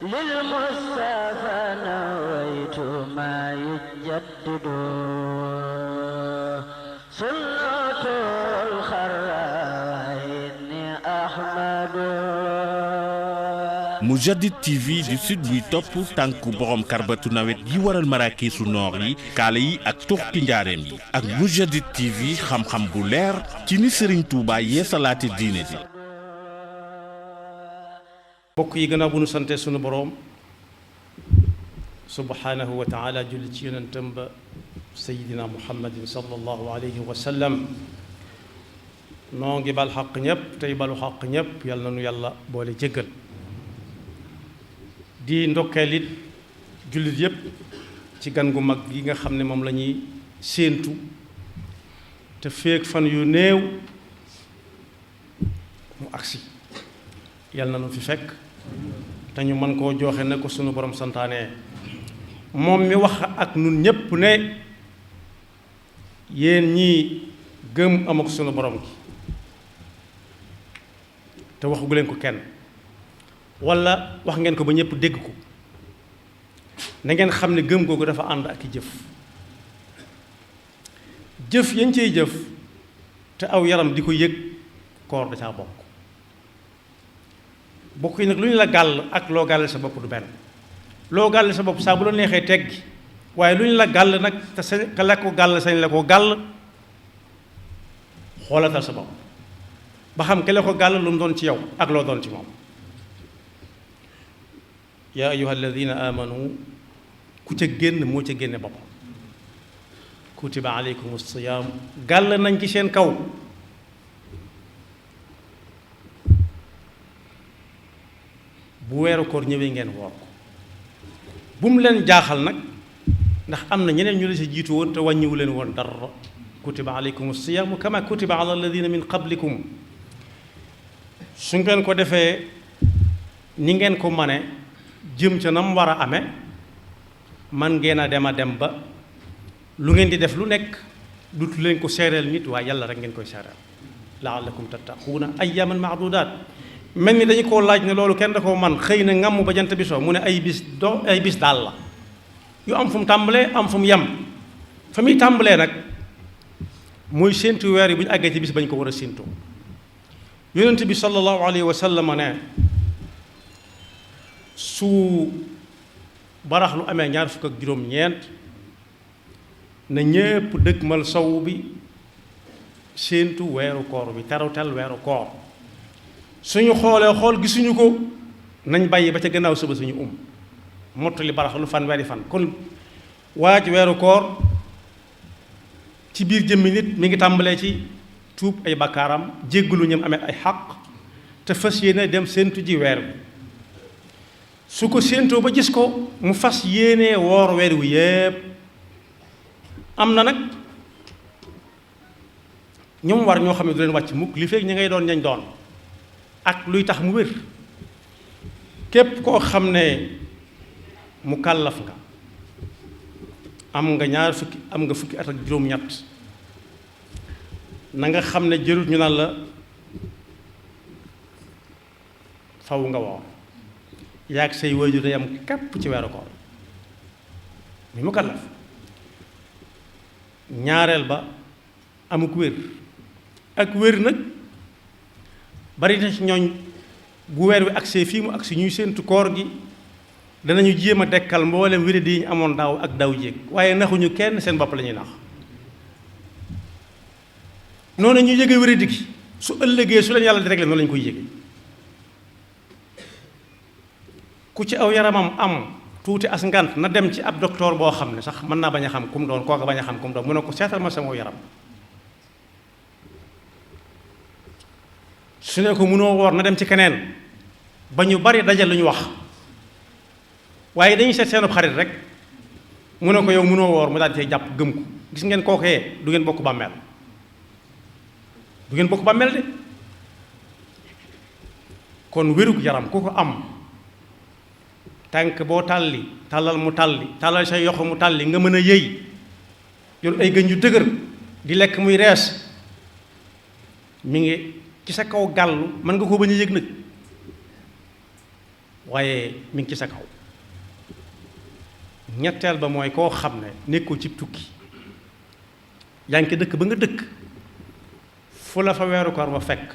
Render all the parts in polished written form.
للمصطفى نويت ما يجدد سنة الخراء إني أحمد Mourchid TV du sud buy topp tànku borom karbatu nawet yi waral maraakiisu noor yi kaala yi ak tuxki njaareem yi ak Mourchid TV xam-xam bu leer ci ni Serigne Touba yeesalaate diine ji. bokk yi gannaaw bu nu sante sunu boroom subhanahu wa taala julli ci yonentam ba sayidina muhammadin sallallahu alayhi wa sallam noo ngi bal xaq ñépp tey balu xaq ñépp yàlla na nu yàlla boole jéggal di ndokkeel it jullit yépp ci gan gu mag gi nga xam ne moom la ñuy séentu te feek fan yu néew mu agsi yàlla na nu fi fekk te ñu mën koo joxe ne ko sunu borom santaane moom mi wax ak nun ñépp ne yéen ñii gëm am ak sunu borom gi te waxugu leen ko kenn walla wax ngeen ko ba ñépp dégg ko na ngeen xam ne gëm googu dafa ànd ak i jëf jëf yañ cey jëf te aw yaram di ko yëg koor da caa bokk yi nag lu ñu la gàll ak loo gàll sa bopp du benn loo gàll sa bopp saa bu la neexee teggi waaye lu ñu la gàll nag te sañ ka la ko gàll sañ la ko gàll xoolatal sa bopp ba xam ke la ko gàll lu mu doon ci yow ak loo doon ci moom yaa ayyuha alladina amanu ku ca génn moo ca génne boppam kutiba aleykum siyaam gàll nañ ci seen kaw bu weeru koor ñëwee ngeen woor ko bu mu leen jaaxal nag ndax am na ñeneen ñu la si jiitu woon te wàññiwu leen woon dara kutiba aleykum siyaamu kama kutiba ala alladina min qablikum su ngeen ko defee ni ngeen ko mane jëm ca nam war a amee man ngeen a dem ba lu ngeen di def lu nekk dutu leen ko seereel nit waaye yàlla rek ngeen koy seereel laallakum tattaquuna ayyaman maadudaat mel ni dañu koo laaj ne loolu kenn da koo man xëy na ngàmm ba jant bi soo mu ne ay bis daal la yu am fu mu tàmbalee am fu mu yem fa muy tàmbalee nag mooy séentu weer yi bu ñu àggee ci bis bañ ko war a séentoo yonent bi sallallahu alayhi wa sallam ne su barax lu amee ñaar fukk ak juróom-ñeent na ñépp dëgmal sow bi séentu weeru koor bi terutel weeru koor suñu xoolee xool gisuñu ko nañ bàyyi ba ca gannaaw suba suñu mottali barax lu fan weeri fan kon waaj weeru koor ci biir jëmmi nit mi ngi tàmbalee ci tuub ay bakkaaram jéggalu ñam amee ay xaq te fas yéene dem séentu ji weer bi su ko séentoo ba gis ko mu fas yéenee woor weer wi yépp am na nag ñoom war ñoo xam ne du leen wàcc mukk li fekk ñi ngay doon ñañ doon ak luy tax mu wér képp koo xam ne mu kàllaf nga am nga fukki at ak juróom-ñett na nga xam ne jërut ñu naan la faw nga woor yaag say waajur day am képp ci weeru koor mi mu kàllaf ñaareel ba amuk wér ak wér nag bari na ci ñooñ bu weer wi agsee fii mu agsi ñuy séentu koor gi danañu jéem a dekkal mboolem wéradi yi ñu amoon daaw ak daaw jéeg waaye naxuñu kenn seen bopp la ñuy nax noonu ñu yëge wéradi gi su ëllëgee su leen yàlla di réglé noonu lañu koy yëge ku ci aw yaramam am tuuti as ngant na dem ci ab docteur boo xam ne sax mën naa bañ a xam ku mu doon kooka bañ a xam ku mu doon mu ne ko seetal ma sama yaram su ne ko mënoo woor na dem ci keneen ba ñu bari dajal lu ñu wax waaye dañuy seet seenub xarit rek mu ne ko yow mënoo woor mu daal di jàpp gëm ko gis ngeen kookee du ngeen bokk bàmmeel de kon wérug yaram ku ko am tànk boo tàlli tàllal mu tàlli tàllal say yoxo mu tàlli nga mën a yëy yor ay gën yu dëgër di lekk muy rees mi ngi ci sa kaw gàllu mën nga ko bañ a yëg nag waaye mi ngi ci sa kaw. ñetteel ba mooy koo xam ne nekkul ci tukki yaa ngi ci dëkk ba nga dëkk fu la fa weeru koor ba fekk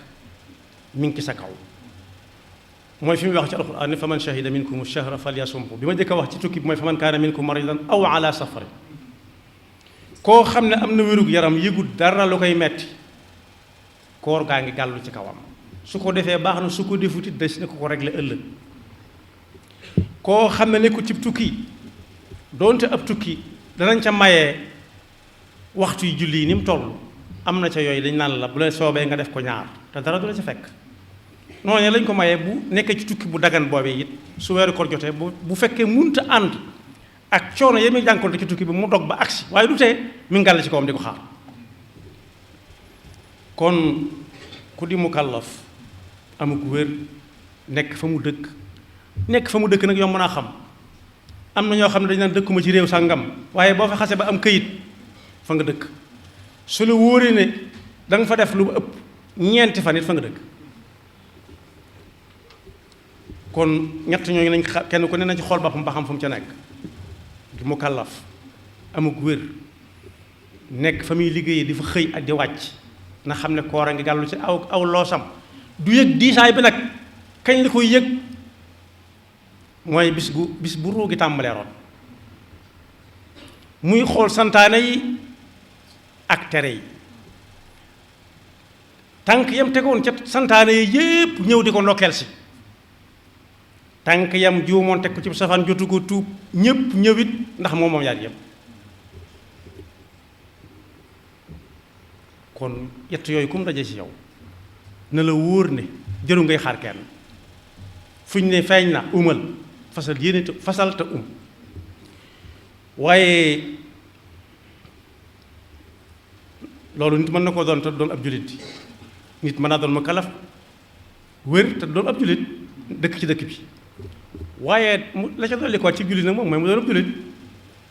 mi ngi ci sa kaw mooy fi mu wax ci alquran ne fa man shahida minkum ash-shahra falyasumhu bi ma jëkk a wax ci tukki bi mooy fa man kaana minkum maridan aw ala safari koo xam ne am na wérug yaram yëgut dara lu koy metti koor gaa ngi gàllu ci kawam su ko defee baax na su ko defutit des na ko régler ëllëg koo xam ne nekkul ci tukki doonte ab tukki danañ ca mayee waxtu yu julli yi ni mu toll am na ca yooyu dañ naan la bu la soobee nga def ko ñaar te dara du la ca fekk noonu lañ ko mayee bu nekkee ci tukki bu dagan boobee it su weeru koor jotee bu fekkee munta ànd ak coono yi muy jànkoonte ci tukki bi mu dog ba agsi waaye du tee mi ngi gàll ci kawam di ko xaar kon ku di mukallaf amuk wér nekk fa mu dëkk nag yomb naa xam am na ñoo xam ne dañ naan dëkkuma ci réew sàngam waaye boo fa xase ba am këyit fa nga dëkk su la wóoree ne da nga fa def lu ëpp ñeenti fan it fa nga dëkk kon ñett ñooñu nañ kenn ku ne nañ ci xool boppam ba xam fu mu ca nekk di mukallaf amuk wér nekk fa muy liggéeyee di fa xëy ak di wàcc na xam ne koor a ngi gàllu ci aw loosam du yëg diisaay bi nag kañ la koy yëg mooy bis bu ruugi tàmbalee roon muy xool santaane yi ak tere yi tànk yam tegoon ca santaane yi yépp ñëw di ko ndokkeel si tànk yam juumoon teg ko ci safaan jotu ko tuub ñépp ñëwit ndax moom yaar yépp kon yett yooyu kum daje ci yow na la wóor ne jëru ngay xaar kenn fuñ ne feeñ na umal fasal te waaye loolu nit mën na koo doon te doon ab jullit nit mën naa doon mu kalaf wér te doon ab jullit dëkk ci dëkk bi waaye la ca dolli ko ci jullit nag moom mooy mu doon ab jullit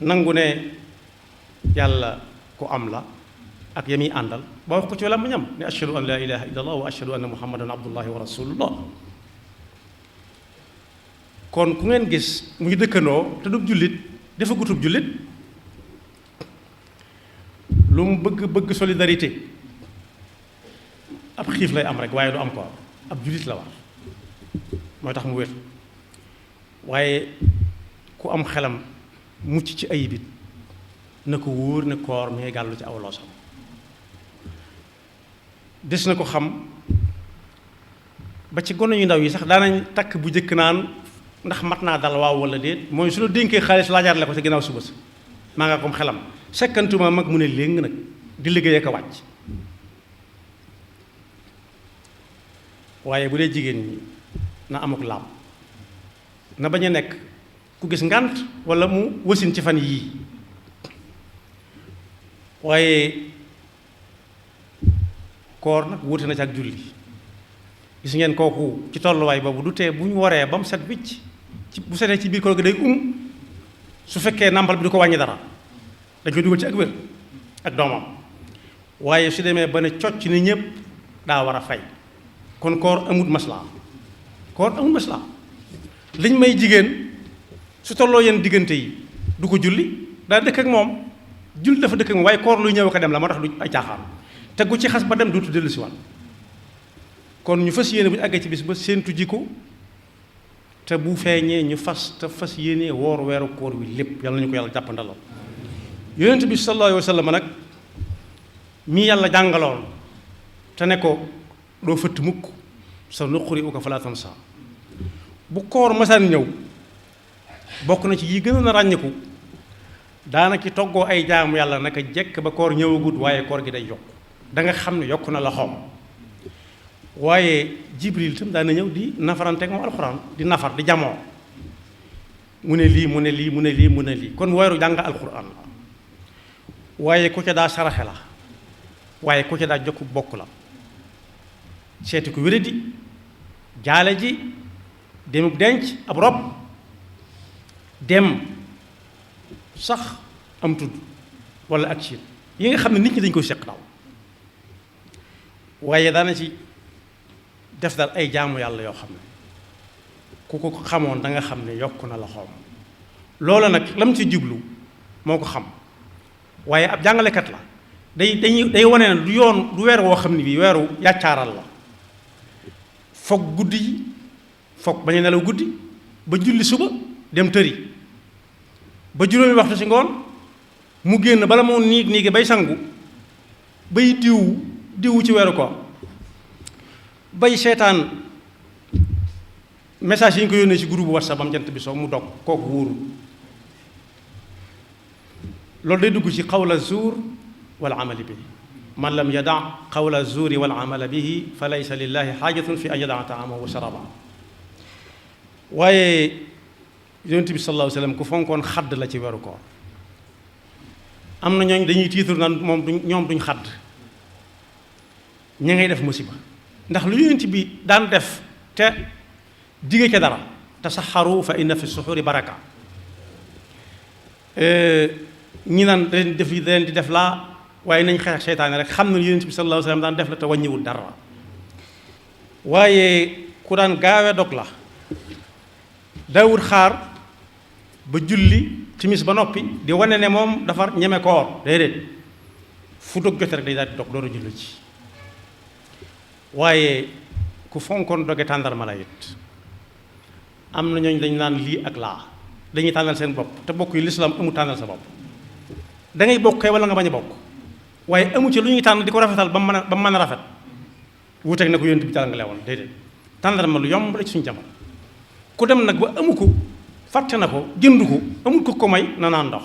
nangu ne yàlla ku am la ak yami àndal ba wax ko ci làmmiñam ne ashhadu an la ilaha illa allah wa ashhadu anna muhammadan abdullahi wa rasulullah kon ku ngeen gis muy dëkkandoo te du jullit dafa gutub jullit lu mu bëgg solidarité ab xiif lay am rek waaye du am ko ab jullit la war mooy tax mu wér waaye ku am xelam mucc ci ayibit na ko wóor ne koor mi gàllu ci aw loosam des na ko xam ba ci gone yu ndaw yi sax daanañ takk bu njëkk naan ndax mat naa dal waaw wala déet mooy su la dénkee xaalis laajaat la ko ca ginnaaw suba sa maa nga kom xelam sekkantuma mag mu ne léegi nag di liggéey ko wàcc waaye bu dee jigéen ñi na amuk laab na bañ a nekk ku gis ngànt wala mu wasin ci fan yii waaye koor nag wuute na ci ak julli gis ngeen kooku ci tolluwaay boobu du tee bu ñu waree ba mu set wicc ci bu setee ci biir koor gi day su fekkee nàmpal bi du ko wàññi dara dañ koy dugal ci ak wér ak doomam waaye su demee ba ne cocc ni ñëpp daa war a fay kon koor amut maslaa liñ may jigéen su tolloo yenn diggante yi du ko julli daa dëkk ak moom julli dafa dëkk ak moom waaye koor luy ñëw ko dem la moo tax du ay caaxaan te gu ci xas ba dem dootu dellu si waat kon ñu fas yéene bu ñu àggee ci bis ba séentu ji ko te bu feeñee ñu fas yéene woor weeru koor wi lépp yàlla nañu ko yàlla jàppandaloo yonent bi sallallahu alayhi wa sallam nag mii yàlla jàngaloon te ne ko doo fëtt mukk sa nuquri uka falaa tansa bu koor masaan ñëw bokk na ci yi gën a ràññiku daana ci toggoo ay jaamu yàlla naka jekk ba koor ñëwagut waaye koor gi day yokk da nga xam ne yokk na loxoom waaye jibril tam daana ñëw di nafaranteeg moom alxuraan di nafar di jamoo mu ne lii mu ne lii mu ne lii mu ne lii kon weeru jàng alxuraan la waaye ku ca daa saraxe la waaye ku ca daa jokk bokk la seeti ko wéradi jaale ji demub denc ab rob dem sax am tudd wala ak ciit yi nga xam ne nit ñi dañ koy seq daw waaye daana ci def daal ay jaamu yàlla yoo xam ne ku ko xamoon da nga xam ne yokk na loxoom. loola nag lam ci jublu moo ko xam waaye ab jàngalekat la day wane ne du yoon du weer woo xam ne bii weeru yàccaaral la foog guddi yi foog bañ a nelaw guddi ba julli suba dem tëri ba juróomi waxtu ci ngoon mu génn bala moo niigi bay sangu bay diwu ci weeru ko bay seetaan message yi ñu ko yónnee ci groupe WhatsApp am jant bi soo mu dog kooku wóorul loolu day dugg ci qawla zuur wal amali bihi man lam yada qawla zuuri wal amala bihi fa laysa lillahi xaajatun fi an yadaa taamahu wa sharaba waaye yonent bi sallallahu alayhi wa sallam ku fonkoon xadd la ci weeru koor am na ñooñ dañuy tiitur naan ñoom duñ xadd ña ngay def musiba ndax lu yonent bi daan def te digge ca dara tasaxaru fa inna fi suxuri baraka ñi naan leen di def laa waaye nañ xeex ak seytaane rek xam na yonent bi sallallahu alayhi wa sallam daan def la te wàññiwul dara waaye ku daan gaawe dog la daawul xaar ba julli timis ba noppi di wane ne moom dafa ñeme koor déedéet fu dog jote rek day daal di dog door a julli ci waaye ku fonkoon doge tàndarma la it am na ñooñ dañ naan lii ak laa dañuy tànnal seen bopp te bokk yi lislaam amul tànnal sa bopp da ngay bokkee wala nga bañ a bokk waaye amu ci lu ñuy tànn di ko rafetal ba mu mën a rafet wuuteeg na ko yonent bi jàngale woon déedéet tàndarma lu yomb la ci suñu jamono ku dem nag ba amu ko fàtte na ko jënd ko amul ko may na naan ndox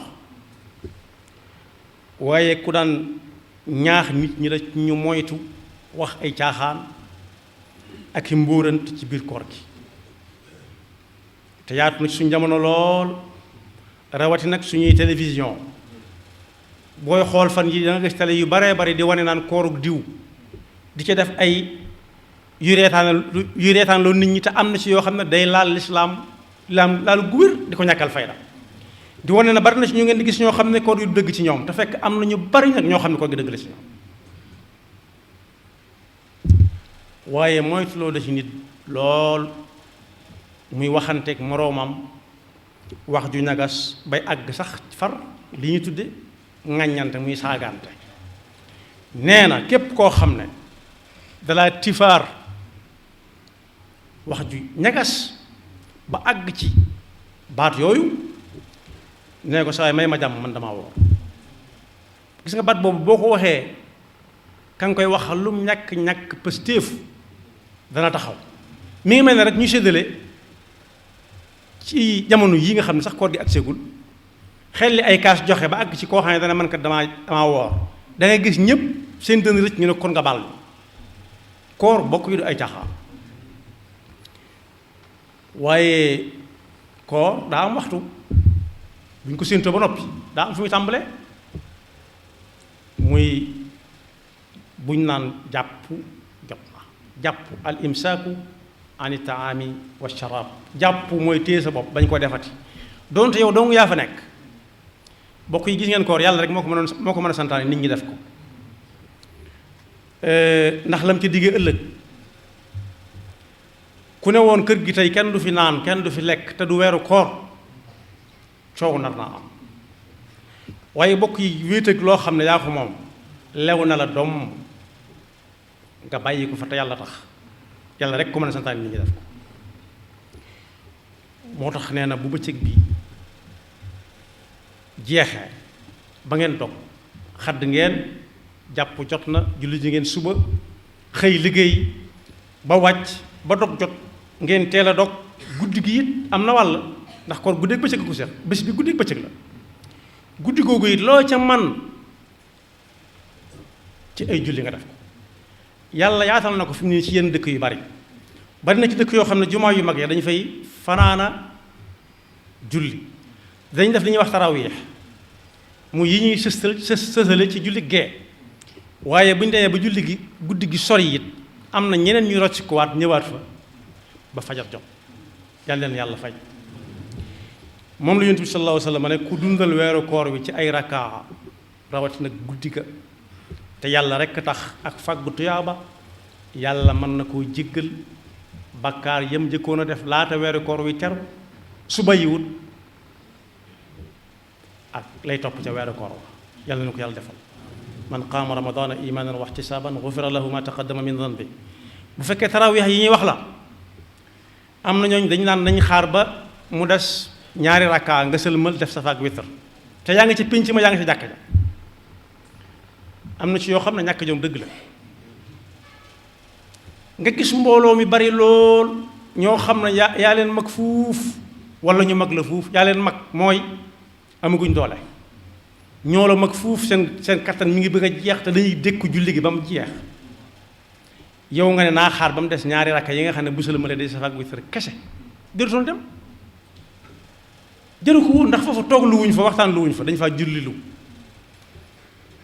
waaye ku daan ñaax nit ñi la ñu moytu wax ay caaxaan ak i mbóorant ci biir koor gi te yaatu na ci suñu jamono lool rawati nag suñuy télévision booy xool fan yi da nga gis télé yu baree bari di wane naan koorug diw di ca def ay yu reetaan loolu nit ñi te am na ci yoo xam ne day laal lislaam laal gu wér di ko ñàkkal fayda di wane na bari na ci ñu ngeen di gis ñoo xam ne koor yu dëgg ci ñoom te fekk am na ñu bari nag ñoo xam ne koor gi dëgg la ci ñoom waaye moytuloo da ci nit lool muy waxanteeg moroomam wax ju ñagas bay àgg sax far li ñu tudde ŋàññante muy saagante nee na képp koo xam ne dalaa tifaar wax ju ñagas ba àgg ci baat yooyu nee ko sawaay may ma jàmm man damaa woor gis nga baat boobu boo ko waxee ka nga koy wax lum ñàkk pëstéef dana taxaw mi ngi mel ne rek ñu séddale ci jamono yi nga xam ne sax koor gi ak seegul xel li ay kaas joxe ba àgg ci koo xam ne dana man kat damaa woor da ngay gis ñëpp seen dënn rëcc ñu ne kon nga baal koor bokk yi du ay caaxaan waaye koor daa am waxtu bu ñu ko séentoo ba noppi daa am fu muy tàmbale muy buñ naan jàpp jot na jàpp al imsaaku ani taami wa sharaab jàpp mooy téye sa bopp bañ ko defati donte yow dong yaa fa nekk bokk yi gis ngeen koor yàlla rek moo ko mën a santaane nit ñi def ko ndax lam ci diggee ëllëg ku ne woon kër gi tey kenn du fi naan kenn du fi lekk te du weeru koor coow nar naa am waaye bokk yi wéet ak loo xam ne yaa ko moom lew na la doom nga bàyyi ko fa te yàlla tax yàlla rek ko mën a santaane nit ñi def ko moo tax nee na bu bëccëg bi jeexee ba ngeen dog xadd ngeen jàpp jot na julli ji ngeen suba xëy liggéey ba wàcc ba dog jot ngeen teel a dog guddi gi it am na wàll ndax kon guddeeg bëccëg ko seet bés bi guddeeg bëccëg la guddi googu it loo ca man ci ay julli nga def ko yàlla yaatal na ko fi mu ne ci yenn dëkk yu bari na ci dëkk yoo xam ne jumaa yu mag ya dañu fay fanaana julli dañ def li ñuy wax tarawiix mu yi ñuy sësale ci julli gee waaye bu ñu demee ba julli gi guddi gi sori it am na ñeneen ñuy rocc ko waat ñëwaat fa ba fajar jot yàlla leen yàlla fay moom la yonent bi sallallahu alayhi wa sallam ne ku dundal weeru koor wi ci ay rakaa rawatina guddi ga te yàlla rekk tax ak fàggu tuyaaba yàlla mën na koo jéggal bakkaar yëm jëkkoon a def laata weeru koor wi teru su bàyyiwut ak lay topp ca weeru koor wa yàlla na ko yàlla defal man qaama ramadana imanan wa ihtisaban ghufira lahu ma taqaddama min dhanbi bu fekkee tarawih yi ñuy wax la am na ñooñ dañu naan nañ xaar ba mu des ñaari rakka nga sëlmal def safa ak witr te yaa ngi ci pinc ma yaa ngi ci jàkka ja am na ci yoo xam ne ñàkk jom dëgg la nga gis mbooloo mi bari lool ñoo xam ne yaa leen mag fuuf wala ñu mag la fuuf yaa leen mag mooy amaguñ doole ñoo la mag fuuf seen kattan mi ngi bëgg a jeex te dañuy dékku julli gi ba mu jeex yow nga ne naa xaar ba mu des ñaari rakka yi nga xam ne bu sëlmalee day safa ak witr kese jërutoon dem jëru ko woon ndax foofu toog lu wuñ fa waxtaan lu wuñ fa dañ faa julli lu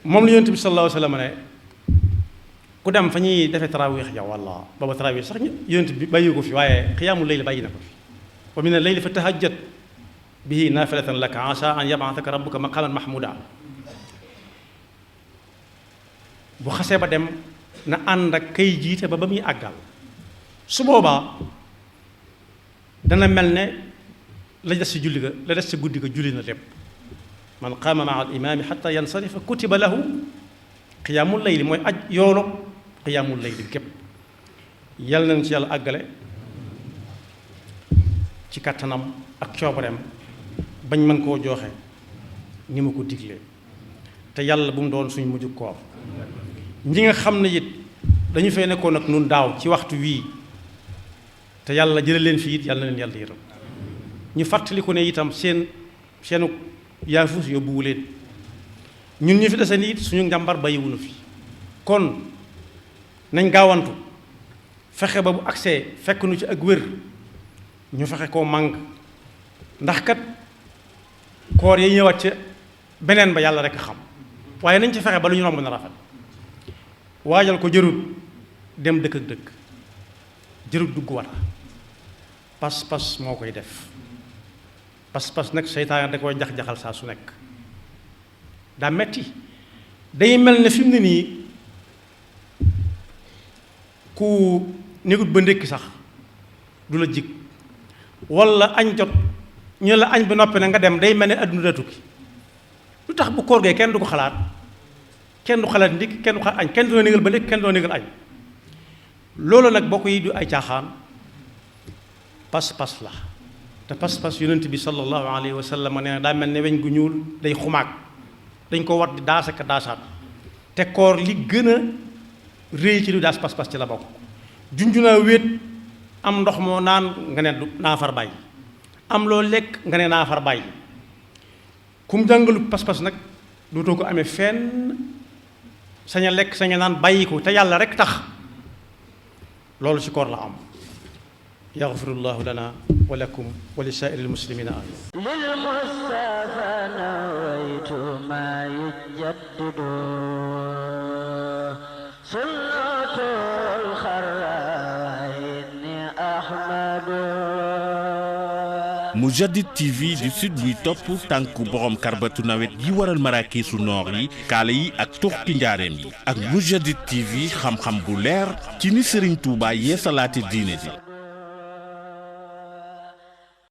moom la yonent bi sallallahu alayhi wa sallam ne ku dem fa ñuy defee tarawih ja walla booba tarawih sax yonent bi bàyyi ko fi waaye xiyaamul layli bàyyi na ko fi wa mina layli fa tahajjat bihi naafilatan laka asa an yab'athaka rabbuka maqaman mahmuda bu xasee ba dem na ànd ak kay jiite ba muy àggal su boobaa dana mel ne la des ci julli ga la des ci guddi ga julli na lépp man qaama maa al imaami xatta yansarifa kutiba lahu qiyaamul layli mooy aj yoolu qiyaamul layli képp yàlla nañ ci yàlla àggale ci kattanam ak coobareem bañ mën koo joxe ni ma ko diglee te yàlla bu mu doon suñ mujj koor ñi nga xam ne it dañu fay nekkoon ak nun daaw ci waxtu wii te yàlla jële leen fii it yàlla na leen yàlla yërëm ñu fàttaliku ne itam seenu yaafus yóbbuwu leen ñun ñu fi dese ni it suñu njàmbar bàyyiwunu fi kon nañ gaawantu fexe ba bu agsee fekk nu ci ak wér ñu fexe koo màng ndax kat koor yi ñëwaat ca beneen ba yàlla rek xam waaye nañ ci fexe ba lu ñu romb na rafet waajal ko jërut dem dëkk ak dëkk jërut dugg wata pas-pas moo koy def pas-pas nag seytaane da koy jax-jaxal saa su nekk daa metti day mel ne fi mu ne nii ku négut ba ndékki sax du la jig walla añ jot ñu la añ bi noppi na nga dem day mel ne adduna da tukki lu tax bu koor gee kenn du ko xalaat kenn du xalaat ndékki kenn du xalaat añ kenn du négal ba ndékki kenn du négal añ loolu nag bokk yi du ay caaxaan pas-pas la te pas-pas yonent bi sallallahu alayhi wa sallam nee na daa mel ne weñ gu ñuul day xumaag dañ ko war di daasa ka daasaat te koor li gën a réy ci lu daas pas-pas ci la bokk junju naa wéet am ndox moo naan nga ne naa far bàyyi am loo lekk nga ne naa far bàyyi kum jàngalu pas-pas nag dootoo ko amee fenn sañ a lekk sañ a naan bàyyi ko te yàlla rek tax loolu ci koor la am yaxfirullahu lana wa lakum wa li saa'iril muslimina amin lil mustafa nawaytu ma yujaddidu sunnatul xarraini ahmadu Mourchid TV du sud buy topp tànku borom karbatu nawet yi waral maraakiisu noor yi kaala yi ak tuxki njaareem yi ak Mourchid TV xam-xam bu leer ci ni Serigne Touba yeesalaate diine ji